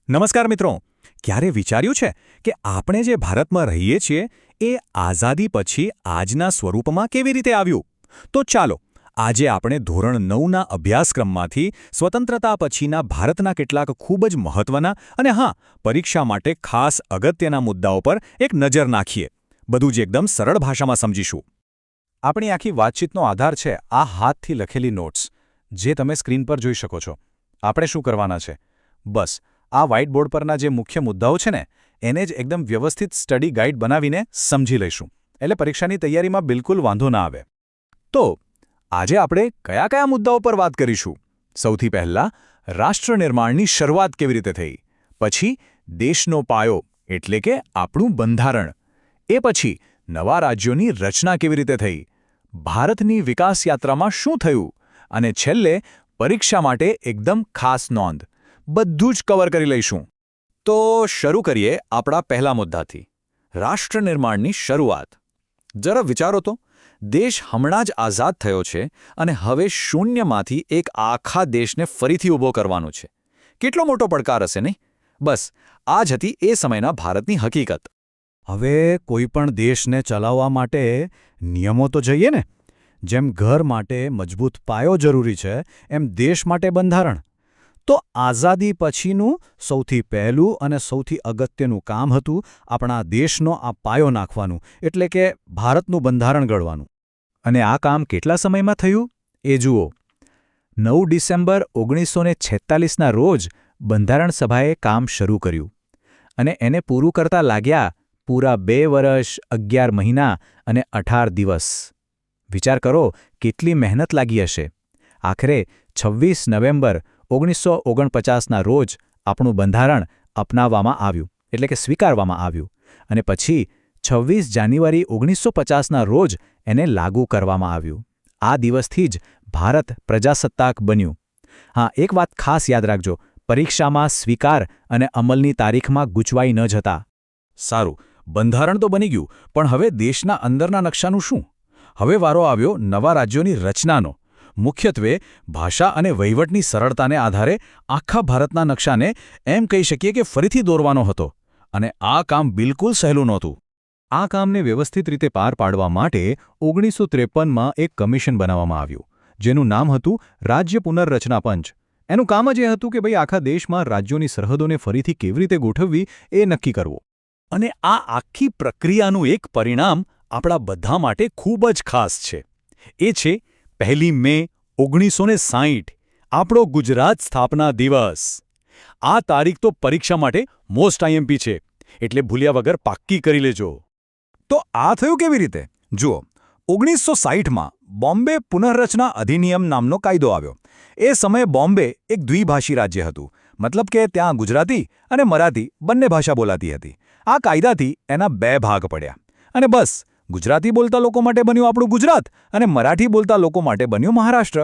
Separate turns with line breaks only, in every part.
નમસ્કાર મિત્રો. ક્યારે વિચાર્યું છે કે આપણે જે ભારતમાં રહીએ છીએ એ આઝાદી પછી આજના સ્વરૂપમાં કેવી રીતે આવ્યું? તો ચાલો આજે આપણે ધોરણ 9ના અભ્યાસક્રમમાંથી સ્વતંત્રતા પછીના ભારતના કેટલાક ખૂબ જ મહત્વના અને પરીક્ષા માટે ખાસ અગત્યના મુદ્દાઓ પર એક નજર નાખીએ. બધું જ એકદમ સરળ ભાષામાં સમજીશું. આપણી આખી વાતચીતનો આધાર છે આ હાથથી લખેલી નોટ્સ, જે તમે સ્ક્રીન પર જોઈ શકો છો. આપણે શું કરવાના છે? બસ આ વ્હાઇટ બોર્ડ પરના જે મુખ્ય મુદ્દાઓ છે ને એને જ એકદમ વ્યવસ્થિત સ્ટડી ગાઇડ બનાવીને સમજી લઈશું, એટલે પરીક્ષાની તૈયારીમાં બિલકુલ વાંધો ના આવે. તો આજે આપણે કયા કયા મુદ્દાઓ પર વાત કરીશું? સૌથી પહેલાં રાષ્ટ્ર નિર્માણની શરૂઆત કેવી રીતે થઈ, પછી દેશનો પાયો એટલે કે આપણું બંધારણ, એ પછી નવા રાજ્યોની રચના કેવી રીતે થઈ, ભારતની વિકાસ યાત્રામાં શું થયું, અને છેલ્લે પરીક્ષા માટે એકદમ ખાસ નોંધ. બધું જ કવર કરી લઈશું. તો શરૂ કરીએ આપણા પહેલા મુદ્દાથી, રાષ્ટ્ર નિર્માણની શરૂઆત. જરા વિચારો તો, દેશ હમણાં જ આઝાદ થયો છે અને હવે શૂન્યમાંથી એક આખા દેશને ફરીથી ઊભો કરવાનો છે. કેટલો મોટો પડકાર હશે નહીં? બસ આ જ હતી એ સમયના ભારતની હકીકત. હવે કોઈ પણ દેશને ચલાવવા માટે નિયમો તો જોઈએ ને. જેમ ઘર માટે મજબૂત પાયો જરૂરી છે, એમ દેશ માટે બંધારણ. તો આઝાદી પછીનું સૌથી પહેલું અને સૌથી અગત્યનું કામ હતું આપણા દેશનો આ પાયો નાખવાનું, એટલે કે ભારતનું બંધારણ ઘડવાનું. અને આ કામ કેટલા સમયમાં થયું એ જુઓ. 9 ડિસેમ્બર 1946ના રોજ બંધારણ સભાએ કામ શરૂ કર્યું અને એને પૂરું કરતા લાગ્યા પૂરા 2 વર્ષ 11 મહિના અને 18 દિવસ. વિચાર કરો કેટલી મહેનત લાગી હશે. આખરે 26 નવેમ્બર 1949ના રોજ આપણું બંધારણ અપનાવવામાં આવ્યું, એટલે કે સ્વીકારવામાં આવ્યું, અને પછી 26 જાન્યુઆરી 1950ના રોજ એને લાગુ કરવામાં આવ્યું. આ દિવસથી જ ભારત પ્રજાસત્તાક બન્યું. એક વાત ખાસ યાદ રાખજો, પરીક્ષામાં સ્વીકાર અને અમલની તારીખમાં ગૂંચવાઈ ન જતા. સારું, બંધારણ તો બની ગયું, પણ હવે દેશના અંદરના નકશાનું શું? હવે વારો આવ્યો નવા રાજ્યોની રચનાનો. મુખ્યત્વે ભાષા અને વહીવટની સરળતાને આધારે આખા ભારતના નકશાને એમ કહી શકીએ કે ફરીથી દોરવાનો હતો. અને આ કામ બિલકુલ સહેલું નહોતું. આ કામને વ્યવસ્થિત રીતે પાર પાડવા માટે 1953માં એક કમિશન બનાવવામાં આવ્યું, જેનું નામ હતું રાજ્ય પુનર્રચના પંચ. એનું કામ જ એ હતું કે આખા દેશમાં રાજ્યોની સરહદોને ફરીથી કેવી રીતે ગોઠવવી એ નક્કી કરવું. અને આ આખી પ્રક્રિયાનું એક પરિણામ આપણા બધા માટે ખૂબ જ ખાસ છે. એ છે 1 મે 1960, આપણો ગુજરાત સ્થાપના દિવસ. આ તારીખ તો પરીક્ષા માટે મોસ્ટ આઈએમપી છે, એટલે ભૂલ્યા વગર પાક્કી કરી લેજો. તો આ થયું કેવી રીતે? જુઓ, 1960માં બોમ્બે પુનઃરચના અધિનિયમ નામનો કાયદો આવ્યો. એ સમયે બોમ્બે એક દ્વિભાષી રાજ્ય હતું, મતલબ કે ત્યાં ગુજરાતી અને મરાઠી બંને ભાષા બોલાતી હતી. આ કાયદાથી એના 2 ભાગ પડ્યા અને બસ ગુજરાતી બોલતા લોકો માટે બન્યું આપણું ગુજરાત અને મરાઠી બોલતા લોકો માટે બન્યું મહારાષ્ટ્ર.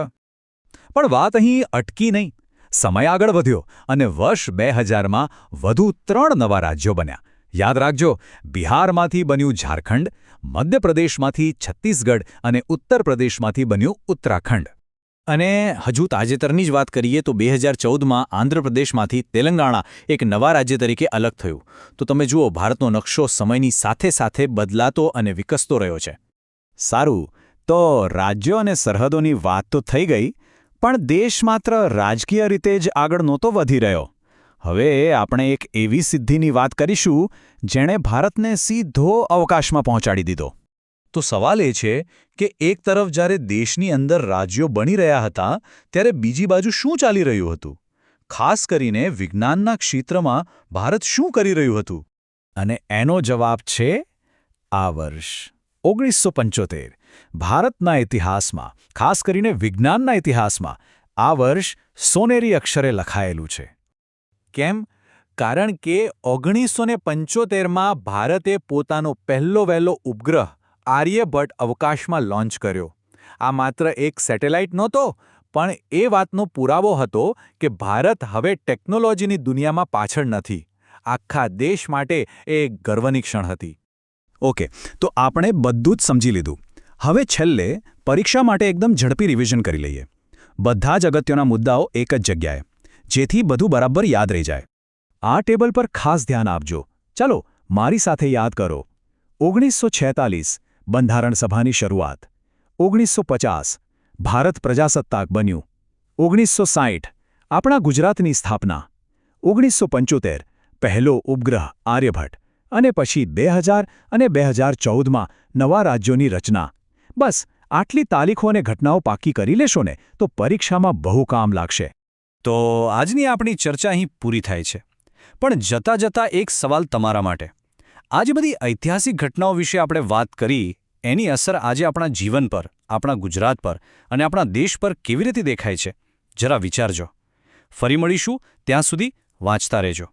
પણ વાત અહીં અટકી નહીં. સમય આગળ વધ્યો અને વર્ષ 2000માં વધુ 3 નવા રાજ્યો બન્યા. યાદ રાખજો, બિહારમાંથી બન્યું ઝારખંડ, મધ્યપ્રદેશમાંથી છત્તીસગઢ અને ઉત્તર પ્રદેશમાંથી બન્યું ઉત્તરાખંડ. અને હજુ તાજેતરની જ વાત કરીએ તો 2014માં આંધ્રપ્રદેશમાંથી તેલંગાણા એક નવા રાજ્ય તરીકે અલગ થયું. તો તમે જુઓ, ભારતનો નકશો સમયની સાથે સાથે બદલાતો અને વિકસતો રહ્યો છે. સારું, તો રાજ્યો અને સરહદોની વાત તો થઈ ગઈ, પણ દેશ માત્ર રાજકીય રીતે જ આગળ નહોતો વધી રહ્યો. હવે આપણે એક એવી સિદ્ધિની વાત કરીશું જેણે ભારતને સીધો અવકાશમાં પહોંચાડી દીધો. તો સવાલ એ છે કે એક તરફ જ્યારે દેશની અંદર રાજ્યો બની રહ્યા હતા, ત્યારે બીજી બાજુ શું ચાલી રહ્યું હતું? ખાસ કરીને વિજ્ઞાનના ક્ષેત્રમાં ભારત શું કરી રહ્યું હતું? અને એનો જવાબ છે આ વર્ષ 1975. ભારતના ઇતિહાસમાં, ખાસ કરીને વિજ્ઞાનના ઇતિહાસમાં, આ વર્ષ સોનેરી અક્ષરે લખાયેલું છે. કેમ? કારણ કે 1975માં ભારતે પોતાનો વહેલો ઉપગ્રહ આર્યભટ્ટ અવકાશમાં લોન્ચ કર્યો. આ માત્ર એક સેટેલાઇટ નહોતો, પણ એ વાતનો પુરાવો હતો કે ભારત હવે ટેકનોલોજીની દુનિયામાં પાછળ નથી. આખા દેશ માટે એ ગર્વની ક્ષણ હતી. ઓકે, તો આપણે બધું જ સમજી લીધું. હવે છેલ્લે પરીક્ષા માટે એકદમ ઝડપી રિવિઝન કરી લઈએ. બધા જ અગત્યના મુદ્દાઓ એક જ જગ્યાએ, જેથી બધું બરાબર યાદ રહી જાય. આ ટેબલ પર ખાસ ધ્યાન આપજો. ચાલો મારી સાથે યાદ કરો. 1946 બંધારણ સભાની શરૂઆત. 1950 ભારત પ્રજાસત્તાક બન્યું. 1960 આપણા ગુજરાતની સ્થાપના. 1975 પહેલો ઉપગ્રહ આર્યભટ્ટ. અને પછી 2000 અને 2014માં નવા રાજ્યોની રચના. બસ આટલી તારીખો અને ઘટનાઓ પાકી કરી લેશો ને તો પરીક્ષામાં બહુ કામ લાગશે.
તો આજની આપણી ચર્ચા અહીં પૂરી થાય છે. પણ જતાં જતાં એક સવાલ તમારા માટે. આજે બધી ઐતિહાસિક ઘટનાઓ વિશે આપણે વાત કરી, એની અસર આજે આપણા જીવન પર, આપણા ગુજરાત પર અને આપણા દેશ પર કેવી રીતે દેખાય છે? જરા વિચારજો. ફરી મળીશું, ત્યાં સુધી વાંચતા રહેજો.